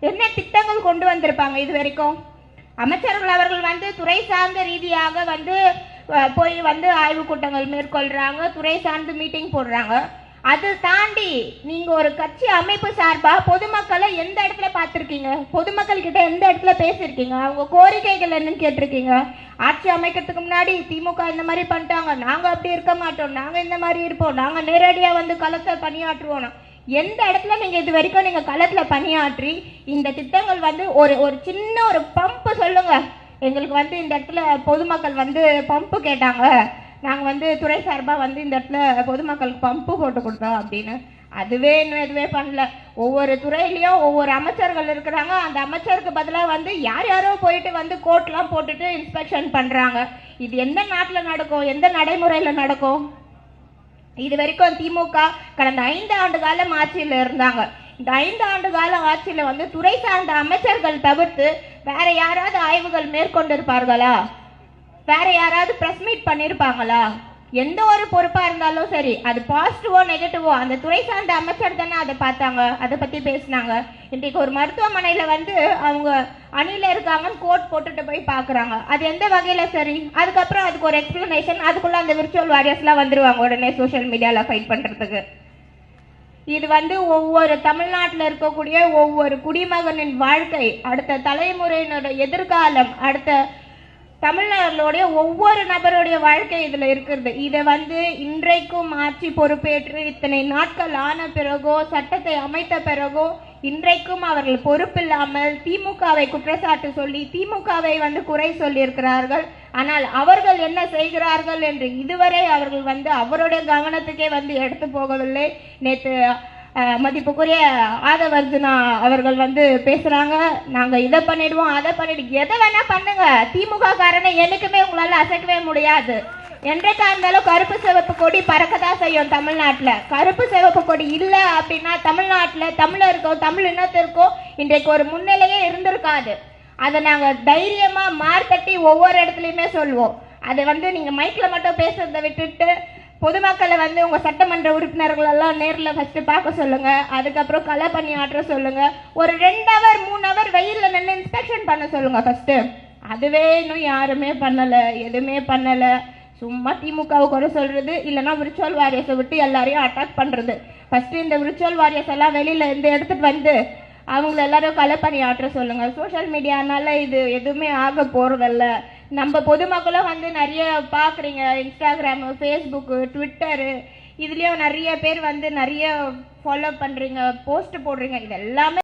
என்ன திட்டங்கள் கொண்டு வந்திருப்பாங்க இது வரைக்கும்? அமைச்சர்கள் அவர்கள் வந்து துறை சார்ந்த ரீதியாக வந்து போய் வந்து ஆய்வு கூட்டங்கள் மேற்கொள்றாங்க, துறை சார்ந்து மீட்டிங் போடுறாங்க. அது தாண்டி நீங்க ஒரு கட்சி அமைப்பு சார்பா பொதுமக்களை எந்த இடத்துல பார்த்துருக்கீங்க? பொதுமக்கள் கிட்ட எந்த இடத்துல பேசியிருக்கீங்க? அவங்க கோரிக்கைகள் என்னன்னு கேட்டிருக்கீங்க? ஆட்சி அமைக்கிறதுக்கு முன்னாடி திமுக இந்த மாதிரி பண்ணிட்டாங்க, நாங்க அப்படி இருக்க மாட்டோம், நாங்க இந்த மாதிரி இருப்போம், நாங்க நேரடியா வந்து களத்தை பணியாற்றுவோம். எந்த இடத்துல நீங்க இது வரைக்கும் நீங்க களத்துல பணியாற்றி இந்த திட்டங்கள் வந்து ஒரு சின்ன ஒரு பம்ப் சொல்லுங்க, எங்களுக்கு வந்து இந்த இடத்துல பொதுமக்கள் வந்து பம்பு கேட்டாங்க, நாங்கள் வந்து துறை சார்பாக வந்து இந்த இடத்துல பொதுமக்களுக்கு பம்பு போட்டு கொடுத்தோம் அப்படின்னு. அதுவே இன்னும் எதுவே பண்ணல. ஒவ்வொரு துறையிலையும் ஒவ்வொரு அமைச்சர்கள் இருக்கிறாங்க, அந்த அமைச்சருக்கு பதிலாக வந்து யார் யாரோ போயிட்டு வந்து கோட்லாம் போட்டுட்டு இன்ஸ்பெக்ஷன் பண்ணுறாங்க. இது எந்த நாட்டில் நடக்கும்? எந்த நடைமுறையில் நடக்கும்? இது வரைக்கும் திமுக கடந்த 5 ஆண்டு காலம் ஆட்சியில் இருந்தாங்க. இந்த 5 ஆண்டு கால ஆட்சியில் வந்து துறை சார்ந்த அமைச்சர்கள் தவிர்த்து வேற யாராவது ஆய்வுகள் மேற்கொண்டிருப்பார்களா? வேற யாராவது பிரஸ் மீட் பண்ணிருப்பாங்களா? எந்த ஒரு பொறுப்பா இருந்தாலும் சரி, அது பாசிட்டிவோ நெகட்டிவோ அந்த துறை சார்ந்த அமைச்சர் தானே அதை பார்த்தாங்க, அதை பத்தி பேசினாங்க. இன்றைக்கு ஒரு மருத்துவமனையில வந்து அவங்க அணில இருக்காங்கன்னு கோட் போட்டுட்டு போய் பாக்குறாங்க, அது எந்த வகையில சரி? அதுக்கப்புறம் அதுக்கு ஒரு எக்ஸ்பிளனேஷன், அதுக்குள்ள அந்த விர்ச்சுவல் வாரியர்ஸ் எல்லாம் வந்துருவாங்க உடனே சோசியல் மீடியால ஃபைட் பண்றதுக்கு. இது வந்து ஒவ்வொரு தமிழ்நாட்டில் இருக்கக்கூடிய ஒவ்வொரு குடிமகனின் வாழ்க்கை, அடுத்த தலைமுறையினோட எதிர்காலம், அடுத்த தமிழ்நாடுடைய ஒவ்வொரு நபருடைய வாழ்க்கை இதுல இருக்கிறது. இதை வந்து இன்றைக்கும் ஆட்சி பொறுப்பேற்று இத்தனை நாட்கள் ஆன பிறகோ, சட்டத்தை அமைத்த பிறகோ, இன்றைக்கும் அவர்கள் பொறுப்பில்லாமல் திமுகவை குற்றச்சாட்டு சொல்லி திமுகவை வந்து குறை சொல்லி இருக்கிறார்கள். ஆனால் அவர்கள் என்ன செய்கிறார்கள் என்று இதுவரை அவர்கள் வந்து அவருடைய கவனத்துக்கே வந்து எடுத்து போகவில்லை. நேற்று மதிப்புக்குரிய ஆதவர்ஜுனா அவர்கள் வந்து பேசுறாங்க, நாங்க இதை பண்ணிடுவோம், அதை பண்ணிடுவோம், எதை வேணா பண்ணுங்க, திமுக காரனை என்னைக்குமே உங்களால அசைக்கவே முடியாது. என்றைக்கா இருந்தாலும் கருப்பு சிவப்பு கொடி பறக்கதான் செய்யும் தமிழ்நாட்டில். கருப்பு சிவப்பு கொடி இல்லை அப்படின்னா தமிழ்நாட்டில் தமிழருக்கோ தமிழ் இனத்திற்கோ இன்றைக்கு ஒரு முன்னிலையே இருந்திருக்காது. அதை நாங்கள் தைரியமா மார்த்தட்டி ஒவ்வொரு இடத்துலையுமே சொல்வோம். அதை வந்து நீங்க மைக்ல மட்டும் பேசுறதை விட்டுட்டு பொதுமக்களை வந்து உங்க சட்டமன்ற உறுப்பினர்கள் எல்லாம் நேரில் ஃபர்ஸ்ட் பார்க்க சொல்லுங்க, அதுக்கப்புறம் களை பணியாற்ற சொல்லுங்க, ஒரு 2 ஹவர் 3 ஹவர் வெயில்ல நின்று இன்ஸ்பெக்ஷன் பண்ண சொல்லுங்க ஃபர்ஸ்ட். அதுவே இன்னும் யாருமே பண்ணல, எதுவுமே பண்ணல. சும்மா திமுகவை குறை சொல்றது, இல்லைன்னா விர்ச்சுவல் வாரியர்ஸை விட்டு எல்லாரையும் அட்டாக் பண்றது. ஃபர்ஸ்ட் இந்த விர்ச்சுவல் வாரியர்ஸ் எல்லாம் வெளியில இருந்து எடுத்துட்டு வந்து அவங்கள எல்லாரும் களை பணியாற்ற சொல்லுங்க. சோசியல் மீடியானால இது எதுவுமே ஆக போறதில்ல. நம்ம பொதுமக்களும் வந்து நிறைய பார்க்குறீங்க, இன்ஸ்டாகிராமு, ஃபேஸ்புக்கு, ட்விட்டரு, இதுலேயும் நிறைய பேர் வந்து நிறைய ஃபாலோ பண்ணுறீங்க, போஸ்ட் போடுறீங்க, இது எல்லாமே